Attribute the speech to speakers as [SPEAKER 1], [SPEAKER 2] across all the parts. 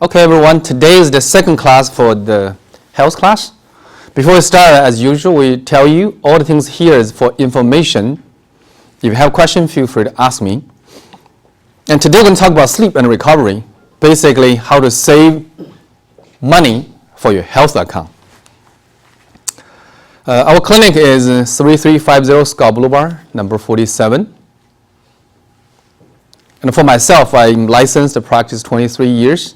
[SPEAKER 1] Okay, everyone, today is the second class for the health class. Before we start, as usual, we tell you all the things here is for information. If you have questions, feel free to ask me. And today we're going to talk about sleep and recovery, basically how to save money for your health account. Our clinic is 3350 Scott Boulevard, number 47. And for myself, I'm licensed to practice 23 years.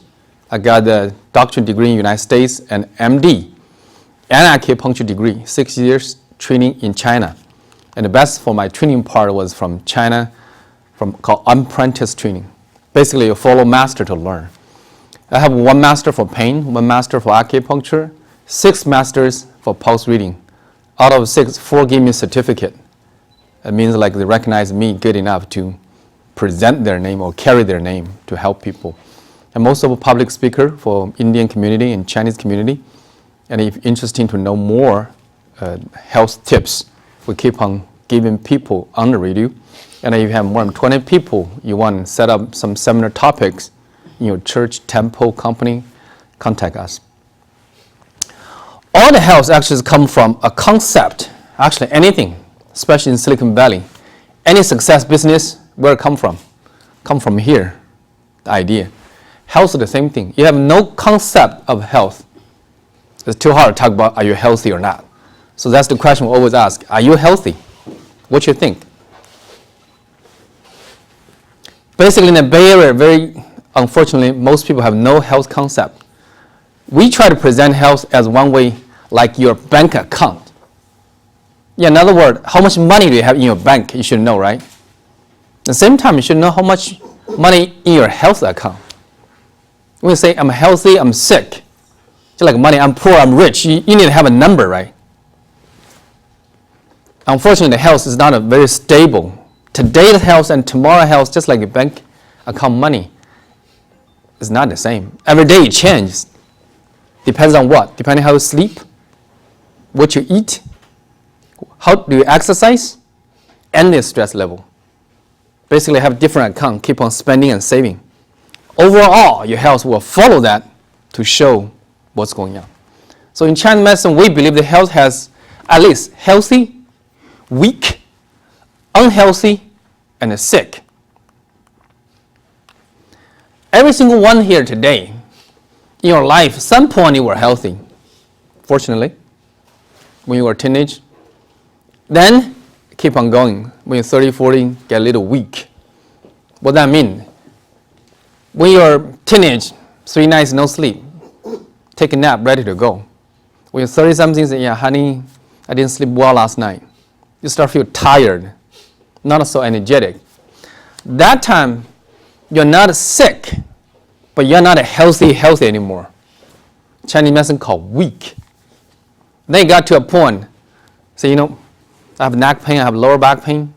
[SPEAKER 1] I got a doctorate degree in the United States and MD and acupuncture degree, 6 years training in China. And the best for my training part was from China, called apprentice training. Basically, you follow master to learn. I have one master for pain, one master for acupuncture, 6 masters for pulse reading. Out of 6, 4 gave me a certificate. It means like they recognize me good enough to present their name or carry their name to help people. I'm also a public speaker for Indian community and Chinese community. And if interesting to know more health tips, we keep on giving people on the radio. And if you have more than 20 people, you want to set up some seminar topics in your church, temple, company, contact us. All the health actually come from a concept, actually anything, especially in Silicon Valley. Any success business, where it come from? Come from here, the idea. Health is the same thing. You have no concept of health. It's too hard to talk about are you healthy or not. So that's the question we always ask. Are you healthy? What you think? Basically in the Bay Area, very unfortunately, most people have no health concept. We try to present health as one way, like your bank account. Yeah, in other words, how much money do you have in your bank? You should know, right? At the same time, you should know how much money in your health account. When you say, I'm healthy, I'm sick, just like money, I'm poor, I'm rich, you need to have a number, right? Unfortunately, the health is not a very stable. Today's health and tomorrow's health, just like a bank account money, is not the same. Every day it changes. Depends on what? Depending on how you sleep, what you eat, how do you exercise, and the stress level. Basically have different account, keep on spending and saving. Overall, your health will follow that to show what's going on. So in Chinese medicine, we believe the health has at least healthy, weak, unhealthy, and sick. Every single one here today, in your life, some point you were healthy, fortunately, when you were a teenage. Then, keep on going. When you're 30, 40, get a little weak. What that mean? When you're teenage, 3 nights no sleep, take a nap, ready to go. When you're 30-something, say, yeah, honey, I didn't sleep well last night. You start to feel tired, not so energetic. That time, you're not sick, but you're not healthy anymore. Chinese medicine called weak. Then you got to a point, say, I have neck pain, I have lower back pain,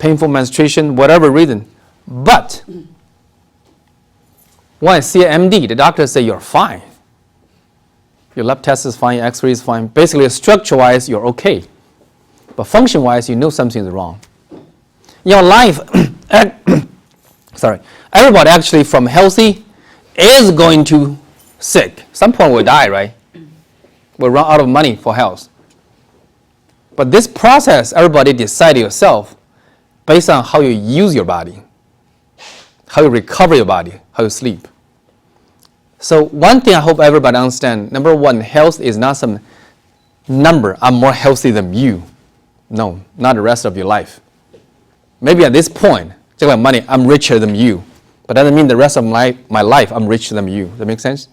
[SPEAKER 1] painful menstruation, whatever reason. But when I see an MD, the doctor say you're fine. Your lab test is fine, your X-ray is fine. Basically, structure-wise, you're okay. But function-wise, you know something is wrong. Your life, everybody actually from healthy is going to sick. Some point will die, right? We'll run out of money for health. But this process, everybody decide yourself based on how you use your body, how you recover your body, how you sleep. So one thing I hope everybody understand, number one, health is not some number, I'm more healthy than you. No, not the rest of your life. Maybe at this point, just like money, I'm richer than you. But that doesn't mean the rest of my life I'm richer than you. Does that make sense?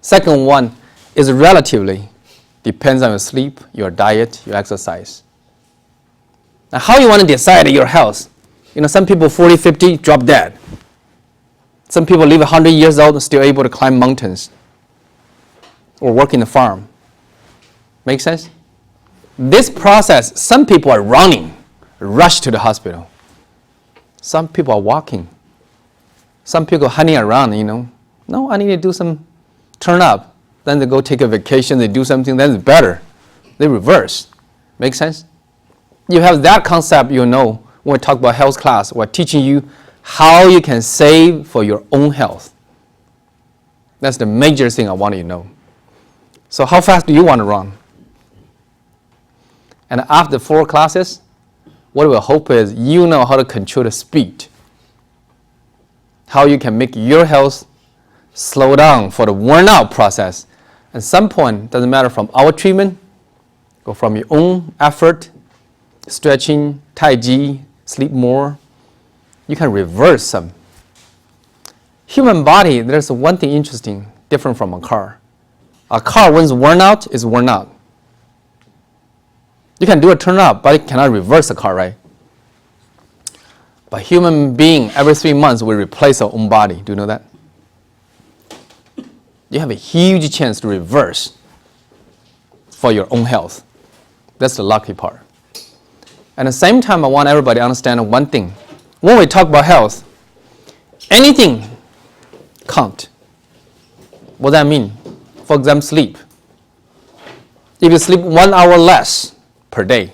[SPEAKER 1] Second one is relatively depends on your sleep, your diet, your exercise. Now how you want to decide your health? Some people 40, 50 drop dead. Some people live 100 years old and still able to climb mountains or work in the farm. Make sense? This process, some people are running, rush to the hospital. Some people are walking. Some people hunting around, No, I need to do some turn up. Then they go take a vacation, they do something, then it's better. They reverse. Make sense? You have that concept, when we talk about health class, we're teaching you how you can save for your own health. That's the major thing I want you to know. So how fast do you want to run? And after 4 classes, what we hope is you know how to control the speed. How you can make your health slow down for the worn-out process. At some point, doesn't matter from our treatment, or from your own effort, stretching, Tai Chi, sleep more, you can reverse some. Human body, there's one thing interesting, different from a car. A car, when it's worn out, is worn out. You can do a turn-up, but you cannot reverse a car, right? But human being, every 3 months, will replace our own body. Do you know that? You have a huge chance to reverse for your own health. That's the lucky part. At the same time, I want everybody to understand one thing. When we talk about health, anything count. What does that mean? For example, sleep. If you sleep 1 hour less per day,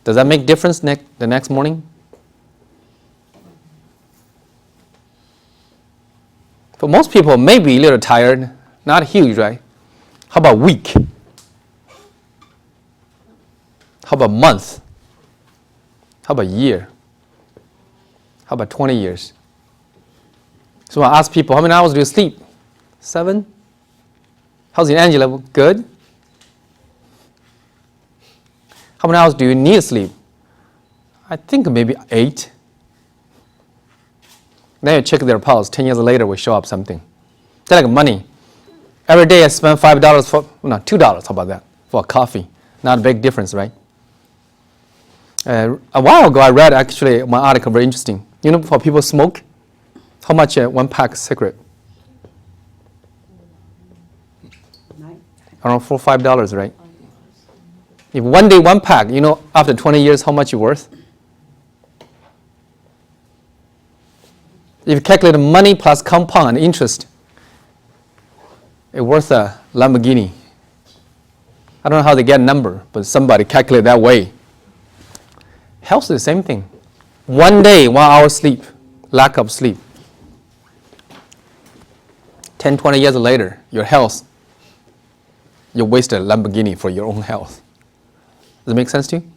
[SPEAKER 1] does that make difference the next morning? For most people, maybe a little tired, not huge, right? How about week? How about month? How about year? How about 20 years? So I ask people, how many hours do you sleep? 7? How's your energy level? Good. How many hours do you need sleep? I think maybe 8. Then you check their pulse. 10 years later, will show up something. Just like money. Every day I spend $5 for, no, $2, how about that, for a coffee. Not a big difference, right? A while ago, I read actually one article very interesting. You know, for people smoke, how much 1 pack of cigarette? Around $4 or $5, right? If one day 1 pack, you know, after 20 years, how much it's worth? If you calculate the money plus compound and interest, it's worth a Lamborghini. I don't know how they get a number, but somebody calculate that way. Health is the same thing. 1 day, 1 hour sleep, lack of sleep. 10, 20 years later, your health, you wasted a Lamborghini for your own health. Does it make sense to you?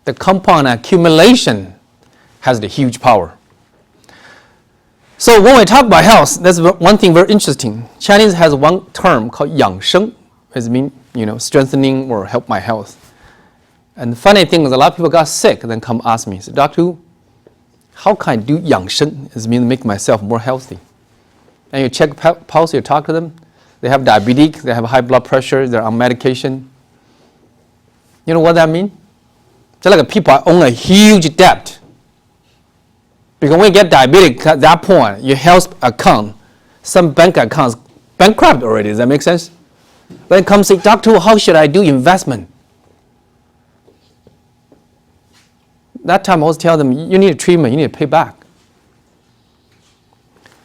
[SPEAKER 1] The compound accumulation has the huge power. So when we talk about health, that's one thing very interesting. Chinese has one term called 养生. It means, strengthening or help my health. And the funny thing is a lot of people got sick and then come ask me, say, Doctor, how can I do 养生? It means make myself more healthy. And you check pulse, you talk to them. They have diabetes, they have high blood pressure, they're on medication. You know what that means? Just like people own a huge debt. Because when you get diabetic at that point, your health account, some bank accounts bankrupt already. Does that make sense? Then come say, Doctor, how should I do investment? That time I always tell them, you need a treatment, you need to pay back.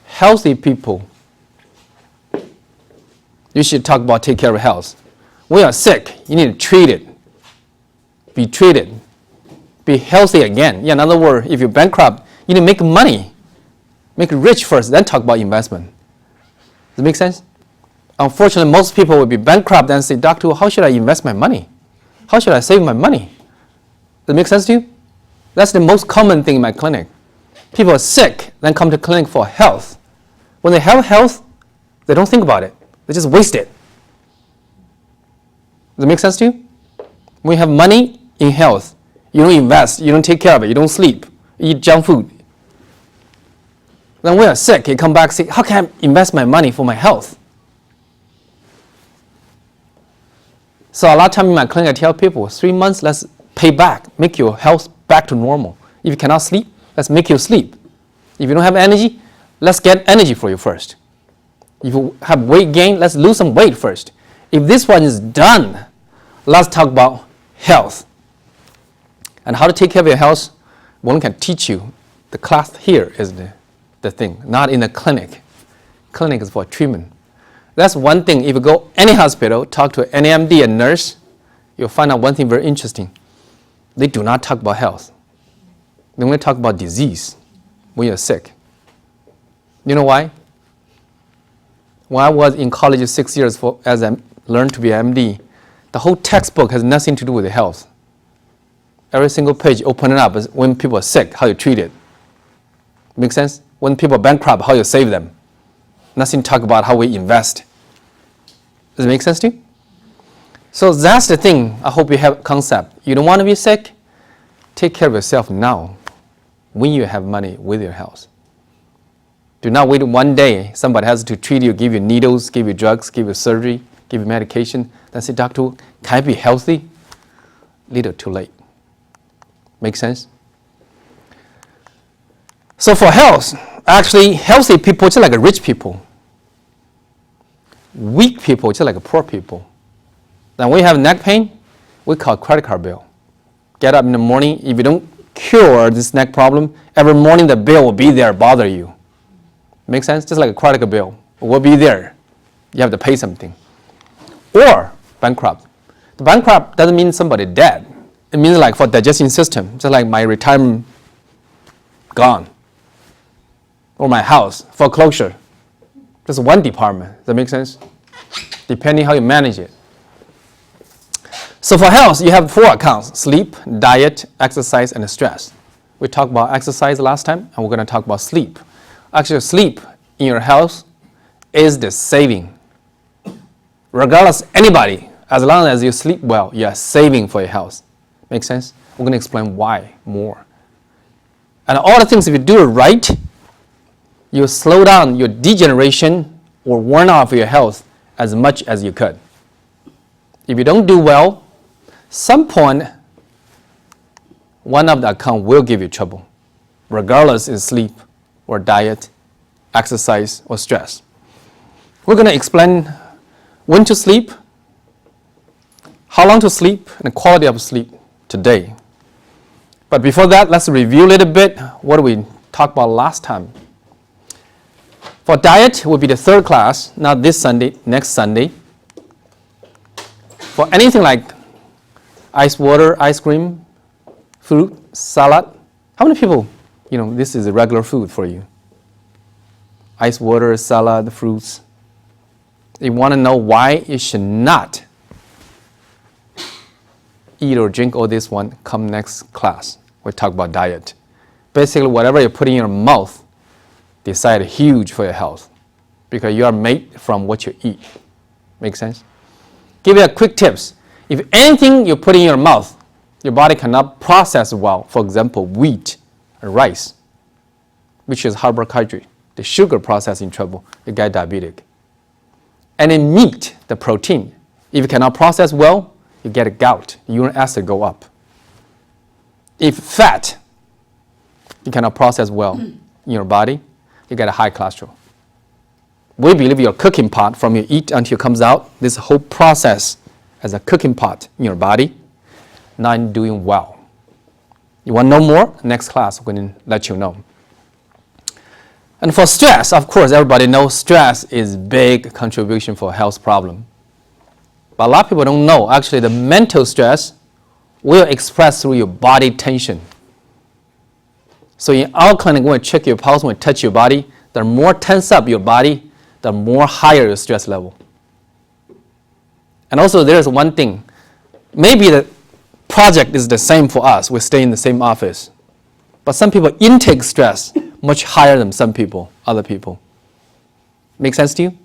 [SPEAKER 1] Healthy people, you should talk about take care of health. When you're sick, you need to treat it. Be treated. Be healthy again. In other words, if you're bankrupt, you need to make money. Make it rich first, then talk about investment. Does it make sense? Unfortunately, most people will be bankrupt and say, Doctor, how should I invest my money? How should I save my money? Does it make sense to you? That's the most common thing in my clinic. People are sick, then come to clinic for health. When they have health, they don't think about it. They just waste it. Does it make sense to you? When you have money in health, you don't invest, you don't take care of it, you don't sleep, you eat junk food. Then when you're sick, you come back and say, how can I invest my money for my health? So a lot of time in my clinic, I tell people, 3 months, let's pay back, make your health back to normal. If you cannot sleep, let's make you sleep. If you don't have energy, let's get energy for you first. If you have weight gain, let's lose some weight first. If this one is done, let's talk about health. And how to take care of your health, one can teach you. The class here is the thing, not in the clinic. Clinic is for treatment. That's one thing. If you go any hospital, talk to an MD, a nurse, you'll find out one thing very interesting. They do not talk about health. They only talk about disease when you're sick. You know why? When I was in college 6 years as I learned to be an MD, the whole textbook has nothing to do with health. Every single page open it up is when people are sick, how you treat it. Make sense? When people are bankrupt, how you save them. Nothing talk about how we invest. Does it make sense to you? So that's the thing. I hope you have concept. You don't want to be sick? Take care of yourself now when you have money with your health. Do not wait one day. Somebody has to treat you, give you needles, give you drugs, give you surgery, give you medication. Then say, doctor, can I be healthy? Little too late. Make sense? So for health, actually healthy people just like rich people. Weak people just like poor people. Then when you have neck pain, we call credit card bill. Get up in the morning. If you don't cure this neck problem, every morning the bill will be there, bother you. Make sense? Just like a credit card bill. It will be there. You have to pay something. Or bankrupt. The bankrupt doesn't mean somebody dead. It means like for digestion system, just like my retirement gone. Or my house, foreclosure. Just one department. Does that make sense? Depending how you manage it. So for health, you have 4 accounts: sleep, diet, exercise, and stress. We talked about exercise last time, and we're going to talk about sleep. Actually, sleep in your health is the saving. Regardless, anybody, as long as you sleep well, you are saving for your health. Make sense? We're going to explain why more. And all the things, if you do it right, you slow down your degeneration or worn off your health as much as you could. If you don't do well, some point, one of the accounts will give you trouble, regardless is sleep or diet, exercise, or stress. We're going to explain when to sleep, how long to sleep, and the quality of sleep today. But before that, let's review a little bit what we talked about last time. For diet, will be the 3rd class, not this Sunday, next Sunday. For anything like ice water, ice cream, fruit, salad, how many people, this is a regular food for you? Ice water, salad, fruits. You want to know why you should not eat or drink all this one, come next class. We'll talk about diet. Basically, whatever you put in your mouth, decide huge for your health because you are made from what you eat. Make sense? Give you a quick tips. If anything you put in your mouth, your body cannot process well, for example, wheat or rice, which is carbohydrate, the sugar processing trouble, you get diabetic. And in meat, the protein, if you cannot process well, you get a gout, uric acid go up. If fat, you cannot process well in your body, you get a high cholesterol. We believe your cooking pot from you eat until it comes out, this whole process as a cooking pot in your body, not doing well. You want to know more? Next class, we're going to let you know. And for stress, of course, everybody knows stress is big contribution for health problem. But a lot of people don't know, actually the mental stress will express through your body tension. So in our clinic, when we check your pulse, when we touch your body, the more tense up your body, the more higher your stress level. And also there is one thing, maybe the project is the same for us, we stay in the same office. But some people intake stress much higher than some people, other people. Make sense to you?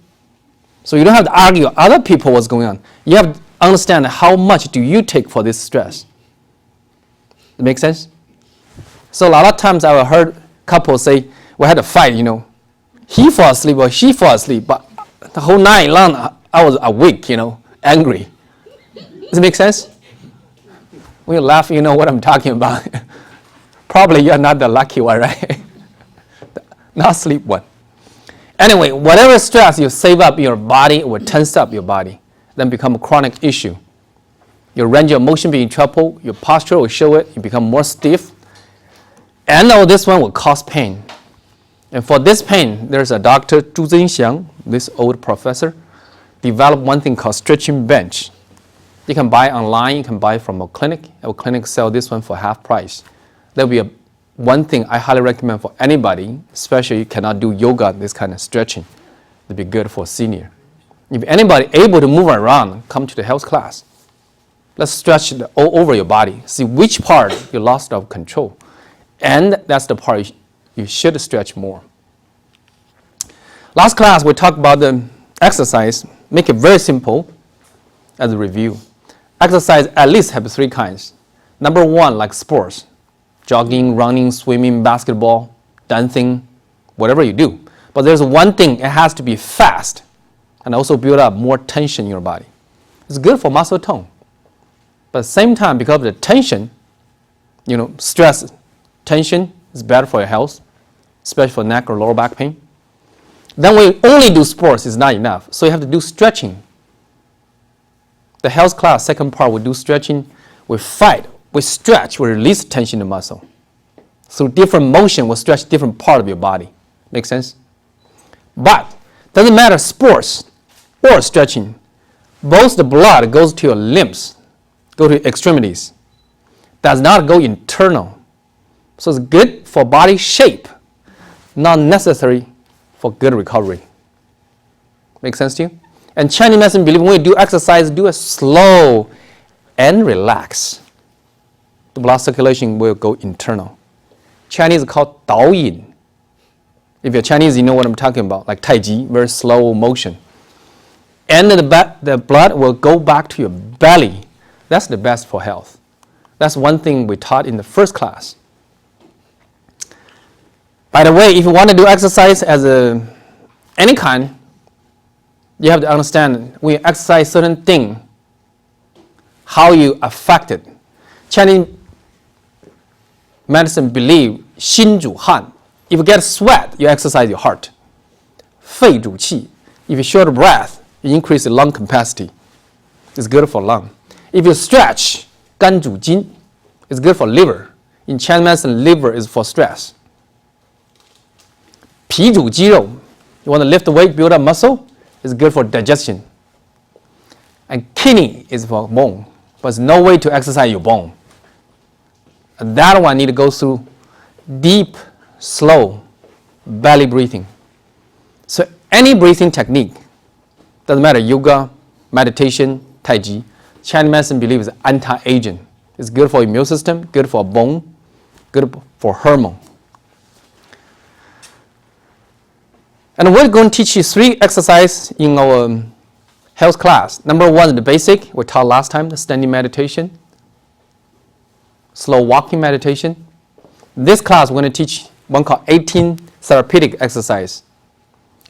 [SPEAKER 1] So you don't have to argue other people what's going on. You have to understand how much do you take for this stress. Make sense? So a lot of times I heard couples say, we had a fight, He fall asleep or she fall asleep, but the whole night long I was awake, angry. Does it make sense? When you laugh, you know what I'm talking about. Probably you're not the lucky one, right? Not sleep one. Anyway, whatever stress you save up in your body will tense up your body, then become a chronic issue. Your range of motion be in trouble, your posture will show it, you become more stiff, and all this one will cause pain. And for this pain, there's a doctor, Zhu Zhenxiang, this old professor, developed one thing called stretching bench. You can buy online, you can buy from a clinic. Our clinic sell this one for half price. That will be one thing I highly recommend for anybody, especially you cannot do yoga, this kind of stretching. to be good for senior. If anybody able to move around, come to the health class. Let's stretch all over your body. See which part you lost of control. And that's the part you should stretch more. Last class, we talked about the exercise. Make it very simple as a review. Exercise at least have 3 kinds. Number 1, like sports. Jogging, running, swimming, basketball, dancing, whatever you do. But there's one thing, it has to be fast and also build up more tension in your body. It's good for muscle tone. But at the same time, because of the tension, stress, tension is better for your health, especially for neck or lower back pain. Then we only do sports is not enough. So you have to do stretching. The health class, second part, we do stretching. We fight, we stretch, we release tension in the muscle. Through different motion, we'll stretch different part of your body. Make sense? But doesn't matter sports or stretching. Both the blood goes to your limbs, go to extremities. Does not go internal. So it's good for body shape, not necessary for good recovery. Make sense to you? And Chinese medicine believe when you do exercise, do it slow and relax. The blood circulation will go internal. Chinese is called 导引. If you're Chinese, you know what I'm talking about, like Tai Chi, very slow motion. And the blood will go back to your belly. That's the best for health. That's one thing we taught in the first class. By the way, if you want to do exercise as any kind, you have to understand when you exercise certain thing, how you affect it. Chinese medicine believe 心主汗. If you get sweat, you exercise your heart. 肺主气. If you short breath, you increase the lung capacity. It's good for lung. If you stretch, 肝主筋. It's good for liver. In Chinese medicine, liver is for stress. 脾主肌肉. You want to lift the weight, build up muscle? It's good for digestion. And kidney is for bone. But there's no way to exercise your bone. And that one need to go through deep, slow belly breathing. So any breathing technique, doesn't matter, yoga, meditation, Tai Chi, Chinese medicine believes is anti-aging. It's good for immune system, good for bone, good for hormone. And we're going to teach you 3 exercises in our health class. Number 1 is the basic, we taught last time, the standing meditation, slow walking meditation. This class we're going to teach one called 18 therapeutic exercise,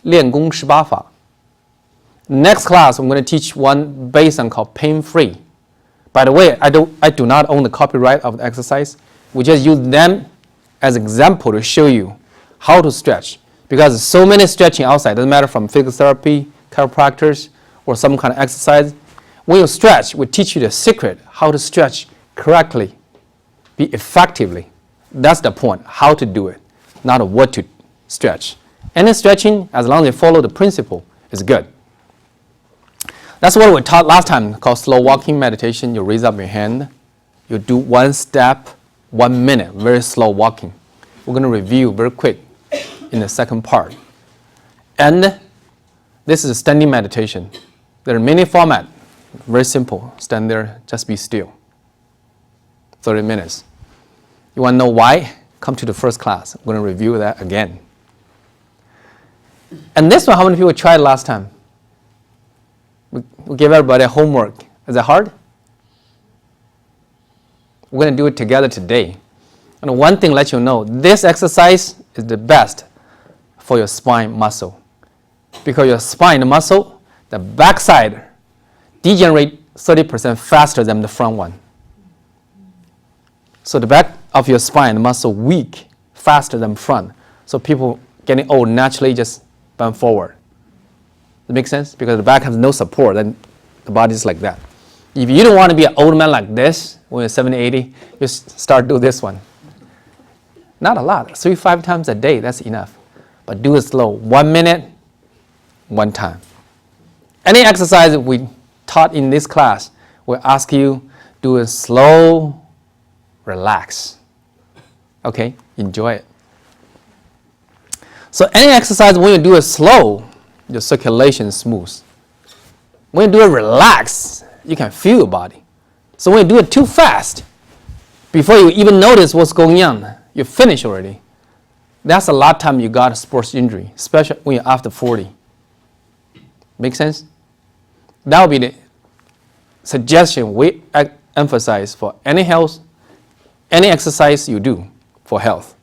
[SPEAKER 1] 练功18法. Next class I'm going to teach one based on called pain-free. By the way, I do not own the copyright of the exercise. We just use them as example to show you how to stretch. Because there's so many stretching outside, doesn't matter from physical therapy, chiropractors, or some kind of exercise. When you stretch, we teach you the secret, how to stretch correctly, be effectively. That's the point, how to do it, not what to stretch. Any stretching, as long as you follow the principle, is good. That's what we taught last time, called slow walking meditation. You raise up your hand, you do 1 step, 1 minute, very slow walking. We're going to review very quick in the second part. And this is a standing meditation. There are many formats, very simple. Stand there, just be still. 30 minutes. You want to know why? Come to the first class. I'm going to review that again. And this one, how many people tried last time? We gave everybody a homework. Is it hard? We're going to do it together today. And one thing, let you know, this exercise is the best for your spine muscle. Because your spine muscle, the backside degenerate 30% faster than the front one. So the back of your spine muscle weak faster than front. So people getting old naturally just bend forward. Does that make sense? Because the back has no support, then the body is like that. If you don't want to be an old man like this, when you're 70, 80, you start do this one. Not a lot, 3-5 times a day, that's enough. But do it slow, 1 minute, 1 time. Any exercise we taught in this class, we'll ask you, do it slow, relax. Okay, enjoy it. So any exercise, when you do it slow, your circulation is smooth. When you do it relaxed, you can feel your body. So when you do it too fast, before you even notice what's going on, you finish already. That's a lot of time you got a sports injury, especially when you're after 40. Make sense? That would be the suggestion we emphasize for any health, any exercise you do for health.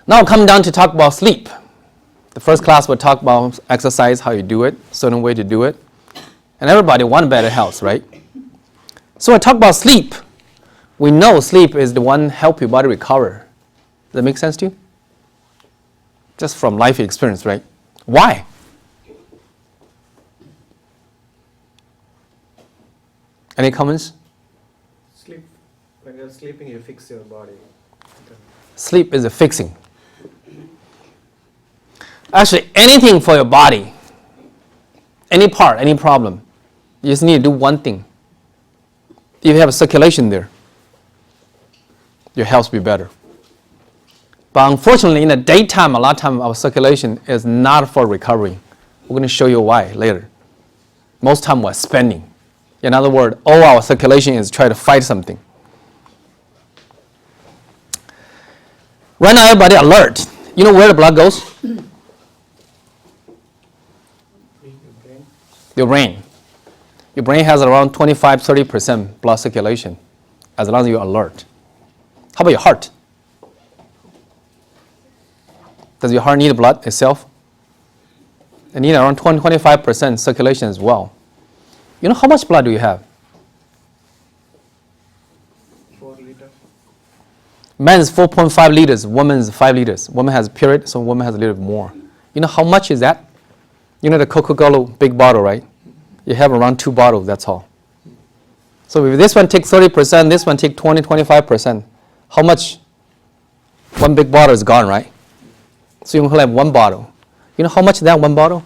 [SPEAKER 1] Now coming down to talk about sleep. The first class will talk about exercise, how you do it, certain way to do it. And everybody wants better health, right? So when we talk about sleep, we know sleep is the one help your body recover. Does that make sense to you? Just from life experience, right? Why? Any comments?
[SPEAKER 2] Sleep. When you're sleeping, you fix your body.
[SPEAKER 1] Sleep is a fixing. Actually, anything for your body, any part, any problem, you just need to do one thing. If you have a circulation there, your health will be better. But unfortunately, in the daytime, a lot of time our circulation is not for recovery. We're going to show you why later. Most time we're spending. In other words, all our circulation is trying to fight something. Right now, everybody alert. You know where the blood goes? Your brain. Your brain has around 25-30% blood circulation, as long as you're alert. How about your heart? Does your heart need blood itself? It needs around 25% circulation as well. You know how much blood do you have?
[SPEAKER 2] 4 liters.
[SPEAKER 1] Man is 4.5 liters, woman is 5 liters. Woman has a period, so woman has a little bit more. You know how much is that? You know the Coca-Cola big bottle, right? You have around 2 bottles, that's all. So if this one takes 30%, this one takes 20-25%, how much? One big bottle is gone, right? So you only have 1 bottle. You know how much is that 1 bottle?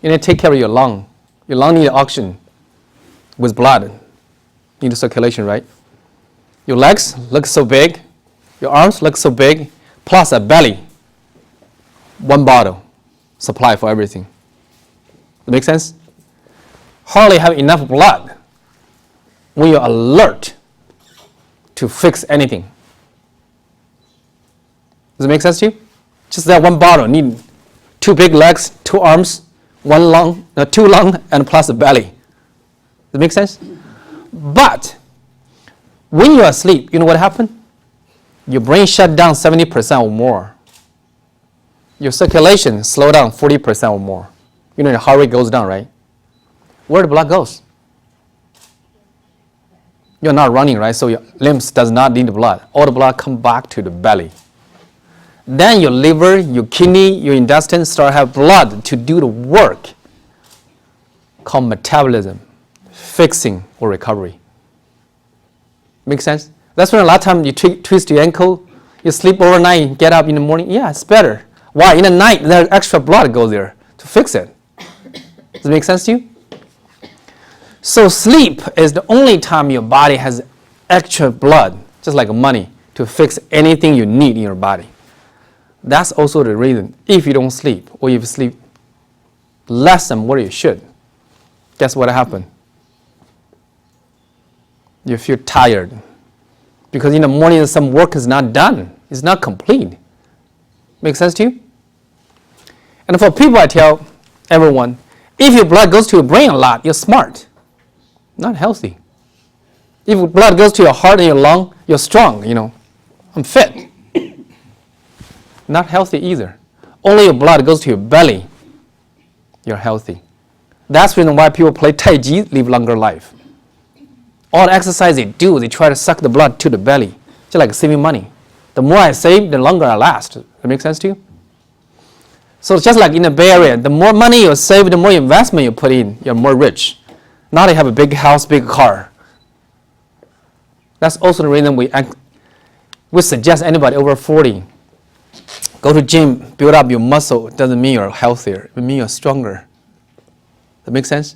[SPEAKER 1] You need to take care of your lung. Your lung needs oxygen with blood. Need circulation, right? Your legs look so big. Your arms look so big. Plus a belly. 1 bottle supply for everything. That make sense? Hardly have enough blood when you're alert to fix anything. Does it make sense to you? Just that 1 bottle need 2 big legs, 2 arms, 1 lung, 2 lung, and plus a belly. Does it make sense? But when you're asleep, you know what happened? Your brain shut down 70% or more. Your circulation slow down 40% or more. You know your heart rate goes down, right? Where the blood goes? You're not running, right? So your limbs does not need the blood. All the blood come back to the belly. Then your liver, your kidney, your intestines start have blood to do the work called metabolism, fixing or recovery. Make sense? That's when a lot of times you twist your ankle, you sleep overnight, get up in the morning. Yeah, it's better. Why? In the night, there's extra blood goes there to fix it. Does it make sense to you? So sleep is the only time your body has extra blood, just like money, to fix anything you need in your body. That's also the reason if you don't sleep or if you sleep less than what you should, guess what happened? You feel tired because in the morning some work is not done. It's not complete. Make sense to you? And for people, I tell everyone, if your blood goes to your brain a lot, you're smart, not healthy. If your blood goes to your heart and your lung, you're strong, I'm fit. Not healthy either. Only your blood goes to your belly, you're healthy. That's the reason why people play Tai Chi, live longer life. All the exercise they do, they try to suck the blood to the belly, just like saving money. The more I save, the longer I last. That make sense to you? So just like in the Bay Area, the more money you save, the more investment you put in, you're more rich. Now they have a big house, big car. That's also the reason we suggest anybody over 40, go to gym, build up your muscle. It doesn't mean you're healthier. It means you're stronger. That makes sense?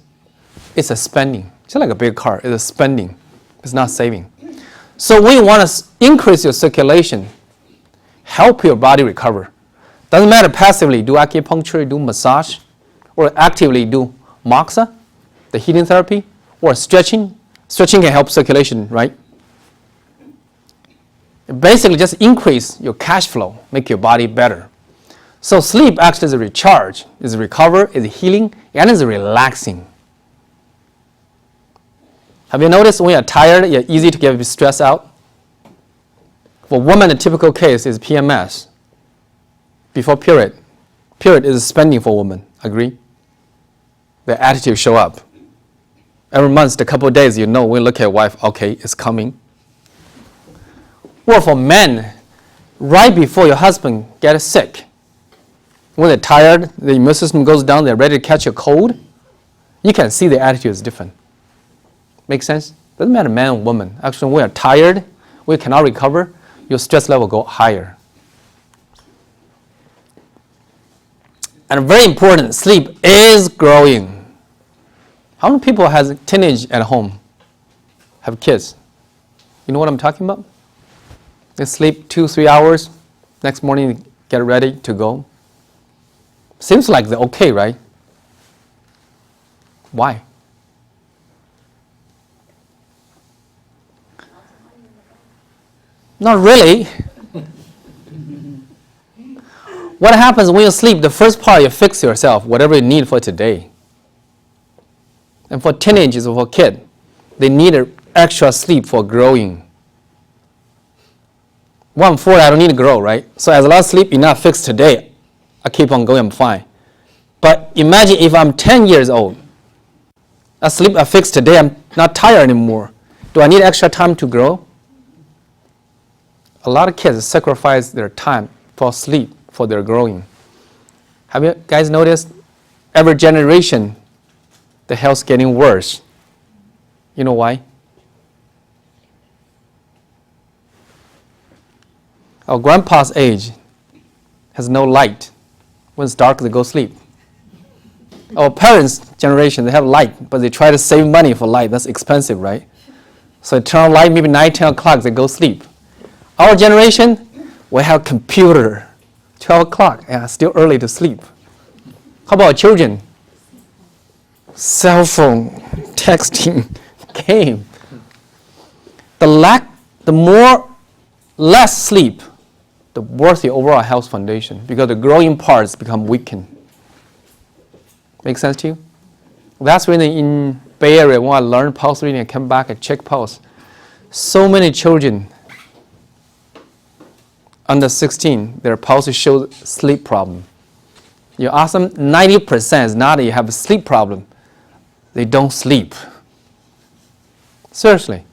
[SPEAKER 1] It's a spending. Just like a big car, it's a spending. It's not saving. So when you want to increase your circulation, help your body recover, Doesn't matter passively, do acupuncture, do massage, or actively do moxa, the heating therapy, or stretching. Stretching can help circulation, right? Basically just increase your cash flow, make your body better. So sleep acts as a recharge, is a recover, is a healing, and is relaxing. Have you noticed when you're tired, you're easy to get stressed out? For women, the typical case is PMS. Before period. Period is spending for women, agree? The attitude show up. Every month, a couple of days, you know, we look at wife, okay, it's coming. Well, for men, right before your husband gets sick, when they're tired, the immune system goes down, they're ready to catch a cold, you can see the attitude is different. Make sense? Doesn't matter man or woman. Actually, when we are tired, we cannot recover, your stress level go higher. And very important, sleep is growing. How many people has teenage at home, have kids? You know what I'm talking about? They sleep 2-3 hours, next morning get ready to go. Seems like they're okay, right? Why? Not really. What happens when you sleep, the first part you fix yourself, whatever you need for today. And for teenagers or for kids, they need extra sleep for growing. 1-4, I don't need to grow, right? So as long as sleep enough fixed today, I keep on going, I'm fine. But imagine if I'm 10 years old, I sleep I fixed today, I'm not tired anymore. Do I need extra time to grow? A lot of kids sacrifice their time for sleep, for their growing. Have you guys noticed? Every generation, the health's getting worse. You know why? Our grandpa's age has no light. When it's dark, they go sleep. Our parents' generation, they have light, but they try to save money for light. That's expensive, right? So they turn on light, maybe 9, 10 o'clock, they go sleep. Our generation, we have computer, 12 o'clock, yeah, still early to sleep. How about children? Cell phone, texting, game. Less sleep, the worse the overall health foundation, because the growing parts become weakened. Make sense to you? That's when in Bay Area, when I learned pulse reading, I came back and check pulse. So many children under 16, their pulse shows sleep problem. You ask them, 90% is not that you have a sleep problem. They don't sleep. Seriously.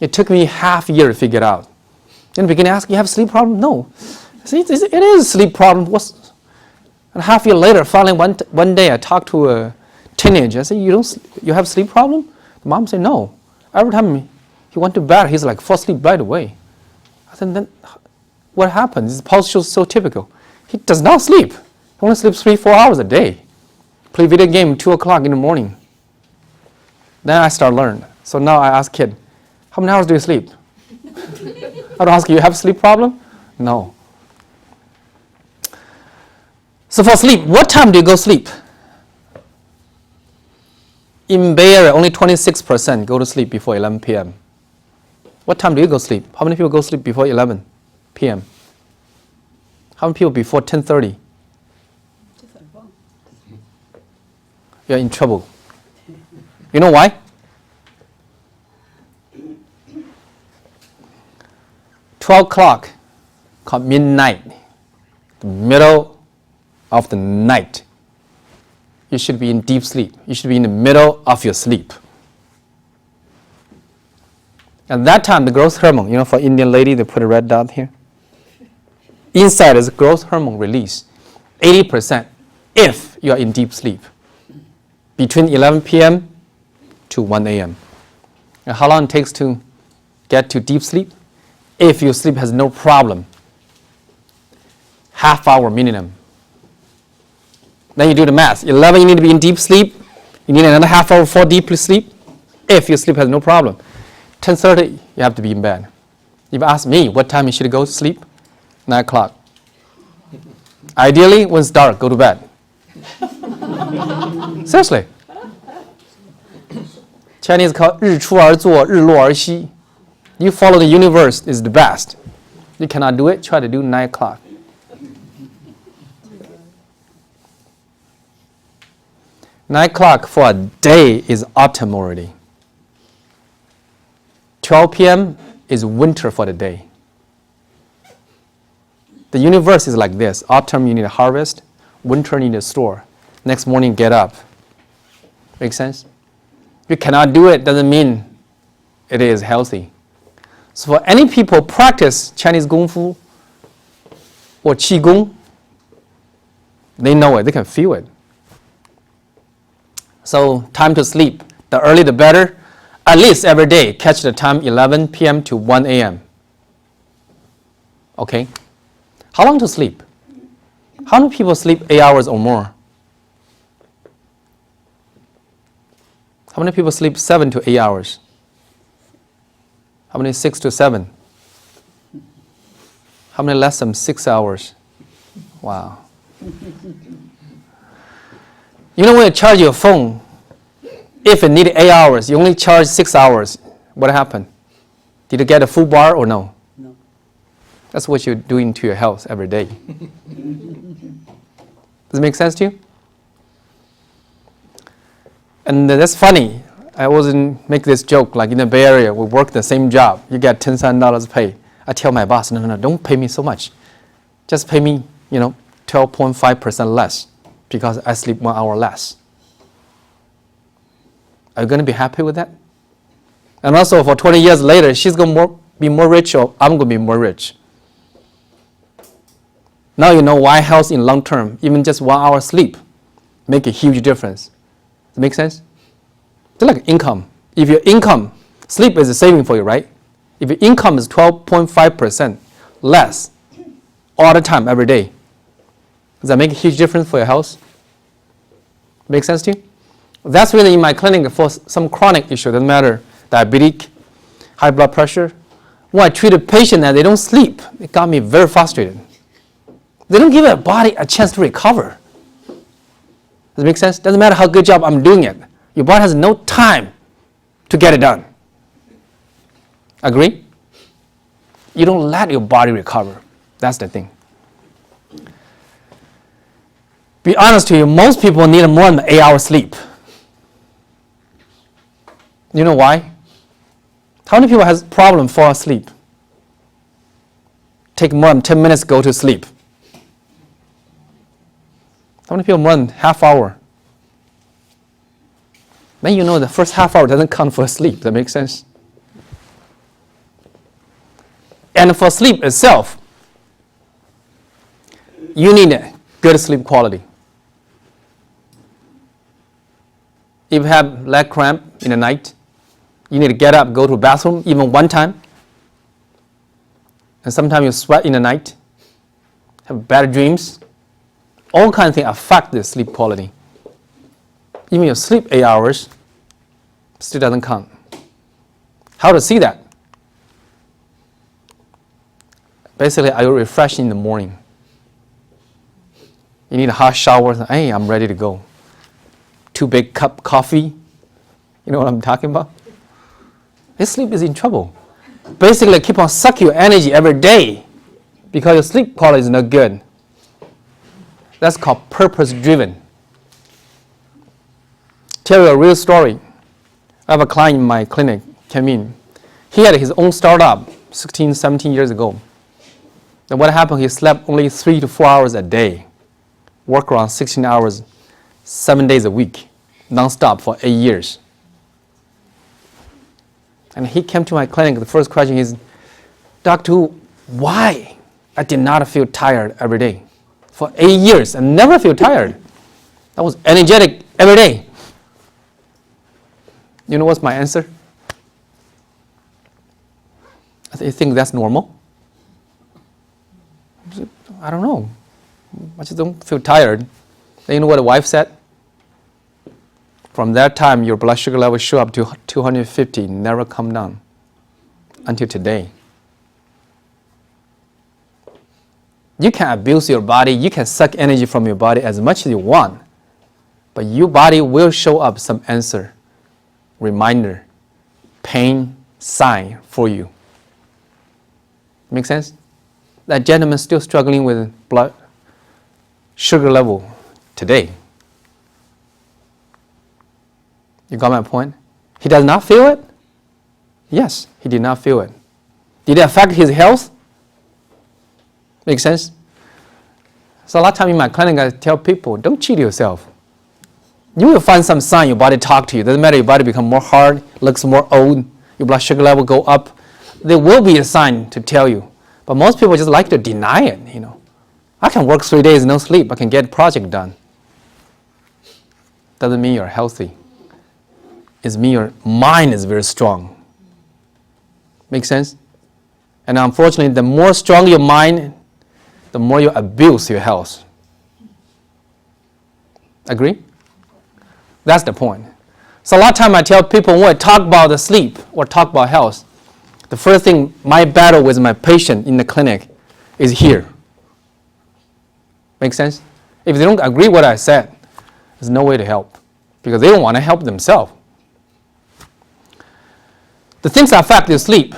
[SPEAKER 1] It took me half a year to figure it out. In the beginning, I asked, you have a sleep problem? No. See, it is a sleep problem. And half a year later, finally one day I talked to a teenager. I said, you have a sleep problem? The mom said, no. Every time he went to bed, he's like, fall asleep right away. I said, then what happened? His pulse shows so typical. He does not sleep. He only sleeps 3-4 hours a day. Play video game 2 o'clock in the morning. Then I start learning. So now I ask kid, how many hours do you sleep? I don't ask you have a sleep problem? No. So for sleep, what time do you go sleep? In Bay Area, only 26% go to sleep before 11 p.m. What time do you go sleep? How many people go sleep before 11 p.m.? How many people before 10:30? You're in trouble. You know why? $12 o'clock, called midnight, the middle of the night. You should be in deep sleep. You should be in the middle of your sleep. At that time, the growth hormone, for Indian lady, they put a red dot here. Inside is growth hormone release, 80% if you are in deep sleep, between 11 p.m. to 1 a.m. And how long it takes to get to deep sleep? If your sleep has no problem, half hour minimum. Then you do the math. 11, you need to be in deep sleep. You need another half hour for deep sleep. If your sleep has no problem. 10:30, you have to be in bed. If you ask me what time you should go to sleep, 9 o'clock. Ideally, when it's dark, go to bed. Seriously. Chinese call 日出而作，日落而息. You follow the universe is the best. You cannot do it, try to do 9 o'clock. Nine o'clock for a day is autumn already. 12 p.m. is winter for the day. The universe is like this. Autumn, you need to harvest. Winter, you need to store. Next morning, get up. Make sense? If you cannot do it, doesn't mean it is healthy. So for any people practice Chinese Kung Fu or Qi Gong, they know it. They can feel it. So time to sleep. The earlier the better. At least every day, catch the time 11 p.m. to 1 a.m. Okay? How long to sleep? How many people sleep 8 hours or more? How many people sleep 7 to 8 hours? How many 6 to 7? How many less than 6 hours? Wow. You know when you charge your phone, if it needed 8 hours, you only charge 6 hours. What happened? Did you get a full bar or no?
[SPEAKER 3] No.
[SPEAKER 1] That's what you're doing to your health every day. Does it make sense to you? And that's funny. I always make this joke, like in the Bay Area, we work the same job. You get $10,000 pay. I tell my boss, no, don't pay me so much. Just pay me, 12.5% less because I sleep 1 hour less. Are you going to be happy with that? And also for 20 years later, she's going to be more rich or I'm going to be more rich. Now you know why health in long term, even just 1 hour sleep, make a huge difference. Does it make sense? It's like income. If your income, sleep is a saving for you, right? If your income is 12.5% less all the time, every day, does that make a huge difference for your health? Make sense to you? That's really in my clinic for some chronic issue, doesn't matter, diabetic, high blood pressure. When I treat a patient and they don't sleep, it got me very frustrated. They don't give their body a chance to recover. Does it make sense? Doesn't matter how good job I'm doing it. Your body has no time to get it done. Agree? You don't let your body recover. That's the thing. Be honest to you, most people need more than 8 hours sleep. You know why? How many people has problem fall asleep? Take more than 10 minutes to go to sleep. How many people more than half hour? Then you know the first half hour doesn't count for sleep. That makes sense? And for sleep itself, you need a good sleep quality. If you have leg cramp in the night, you need to get up, go to the bathroom even one time. And sometimes you sweat in the night, have bad dreams. All kinds of things affect the sleep quality. Even your sleep 8 hours still doesn't count. How to see that? Basically, are you refreshed in the morning? You need a hot shower. Hey, I'm ready to go. 2 big cup coffee. You know what I'm talking about? Your sleep is in trouble. Basically, keep on sucking your energy every day because your sleep quality is not good. That's called purpose-driven. Tell you a real story. I have a client in my clinic, came in. He had his own startup 16, 17 years ago. Then what happened, he slept only 3 to 4 hours a day. Work around 16 hours, 7 days a week, non-stop for 8 years. And he came to my clinic, the first question is, Doctor, why I did not feel tired every day? For 8 years, I never feel tired. I was energetic every day. You know what's my answer? I said, you think that's normal? I don't know. I just don't feel tired. Then you know what the wife said? From that time, your blood sugar level show up to 250, never come down until today. You can abuse your body. You can suck energy from your body as much as you want. But your body will show up some answer, reminder, pain, sign for you. Make sense? That gentleman still struggling with blood sugar level today. You got my point? He does not feel it? Yes, he did not feel it. Did it affect his health? Make sense? So a lot of time in my clinic, I tell people, don't cheat yourself. You will find some sign your body talk to you. Doesn't matter, your body become more hard, looks more old, your blood sugar level go up. There will be a sign to tell you. But most people just like to deny it, I can work 3 days, no sleep. I can get project done. Doesn't mean you're healthy. It means your mind is very strong. Make sense? And unfortunately, the more strong your mind, the more you abuse your health. Agree? That's the point. So a lot of time I tell people when I talk about the sleep or talk about health, the first thing, my battle with my patient in the clinic is here. Make sense? If they don't agree with what I said, there's no way to help because they don't want to help themselves. The things that affect your sleep.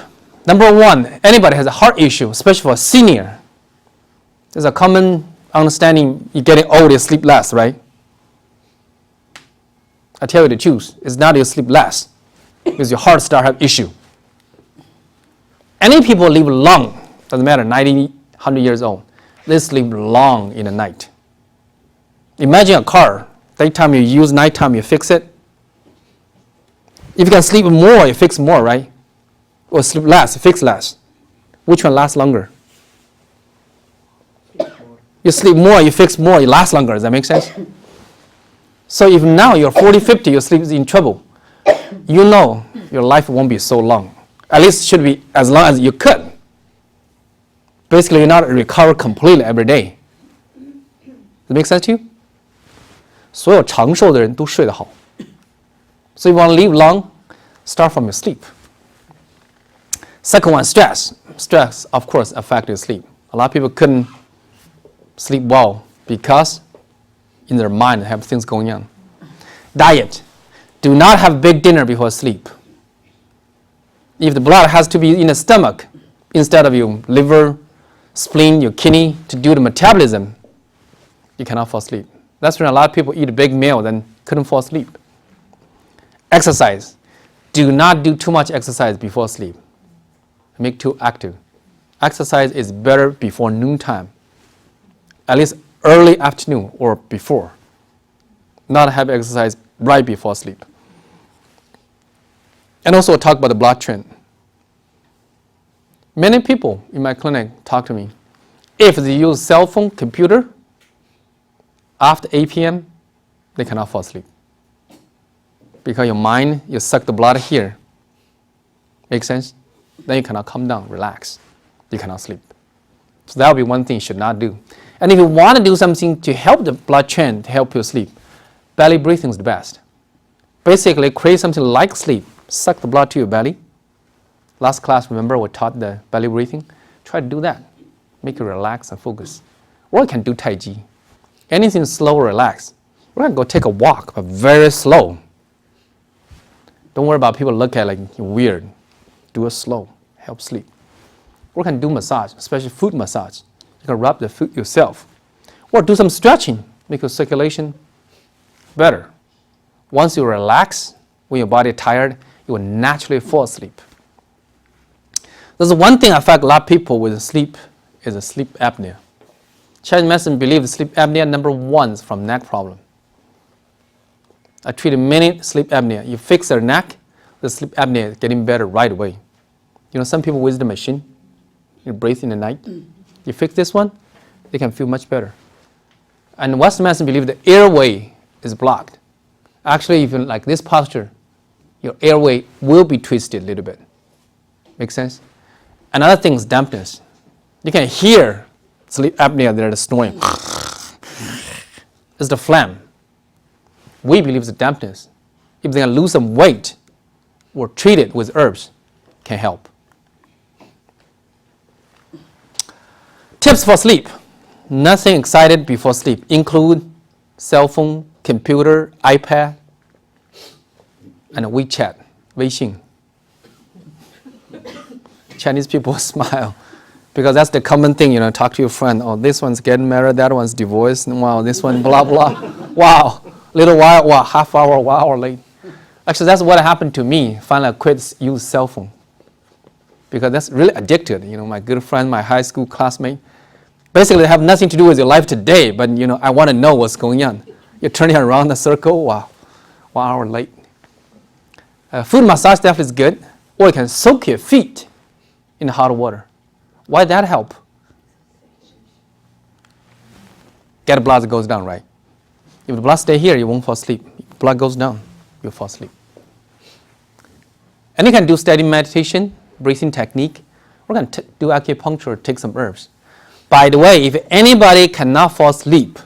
[SPEAKER 1] Number one, anybody has a heart issue, especially for a senior. There's a common understanding you're getting old, you sleep less, right? I tell you the truth, it's not your sleep less, because your heart start have issue. Any people live long, doesn't matter, 90, 100 years old, they sleep long in the night. Imagine a car, daytime you use, nighttime you fix it. If you can sleep more, you fix more, right? Or sleep less, fix less. Which one lasts longer? You sleep more, you fix more, you last longer. Does that make sense? So if now you're 40, 50, your sleep is in trouble, you know your life won't be so long. At least it should be as long as you could. Basically, you're not recover completely every day. Does that make sense to you? 所有长寿的人都睡得好。So you want to live long, start from your sleep. Second one, stress. Stress, of course, affects your sleep. A lot of people couldn't sleep well because in their mind they have things going on. Diet. Do not have big dinner before sleep. If the blood has to be in the stomach instead of your liver, spleen, your kidney to do the metabolism, you cannot fall asleep. That's when a lot of people eat a big meal then couldn't fall asleep. Exercise. Do not do too much exercise before sleep. Make too active. Exercise is better before noontime. At least early afternoon or before. Not have exercise right before sleep. And also talk about the blood trend. Many people in my clinic talk to me. If they use cell phone, computer, after 8 p.m., they cannot fall asleep. Because your mind, you suck the blood here. Make sense? Then you cannot calm down, relax. You cannot sleep. So that would be one thing you should not do. And if you want to do something to help the blood trend, to help you sleep, belly breathing is the best. Basically, create something like sleep. Suck the blood to your belly. Last class, remember, we taught the belly breathing. Try to do that. Make you relax and focus. Or you can do Tai Chi. Anything slow, relax. We're going to go take a walk, but very slow. Don't worry about people look at like you're weird. Do it slow. Help sleep. Or can do massage, especially foot massage. You can rub the foot yourself. Or do some stretching. Make your circulation better. Once you relax, when your body is tired, you will naturally fall asleep. There's one thing affects a lot of people with sleep is a sleep apnea. Chinese medicine believes sleep apnea number one is from neck problem. I treated many sleep apnea. You fix their neck, the sleep apnea is getting better right away. Some people with the machine, you breathe in the night. You fix this one, they can feel much better. And Western medicine believes the airway is blocked. Actually, if you like this posture, your airway will be twisted a little bit. Make sense? Another thing is dampness. You can hear sleep apnea, they're snoring. It's the phlegm. We believe it's the dampness. If they can lose some weight or treat it with herbs, can help. Tips for sleep. Nothing excited before sleep. Include cell phone, computer, iPad, and WeChat, Weixin. Chinese people smile because that's the common thing, talk to your friend. Oh, this one's getting married, that one's divorced. Wow, this one, blah, blah. Wow, little while, wow, half hour, 1 hour late. Actually, that's what happened to me. Finally, I quit use cell phone because that's really addicted. My good friend, my high school classmate, basically have nothing to do with your life today, but I want to know what's going on. You're turning around the circle, wow, 1 hour late. Foot massage definitely is good, or you can soak your feet in hot water. Why that help? Get blood goes down, right? If the blood stay here, you won't fall asleep. If blood goes down, you'll fall asleep. And you can do steady meditation, breathing technique. We're going to do acupuncture, take some herbs. By the way, if anybody cannot fall asleep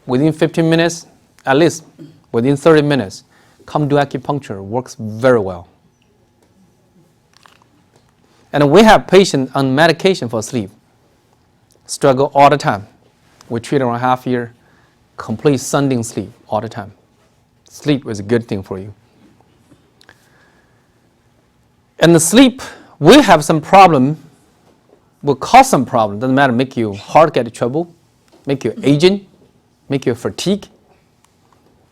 [SPEAKER 1] within 15 minutes, at least within 30 minutes, come do acupuncture. It works very well. And we have patients on medication for sleep. Struggle all the time. We treat around half year, complete sounding sleep all the time. Sleep is a good thing for you. And the sleep will have some problem, will cause some problem. Doesn't matter, make your heart get trouble, make you aging, make you fatigue.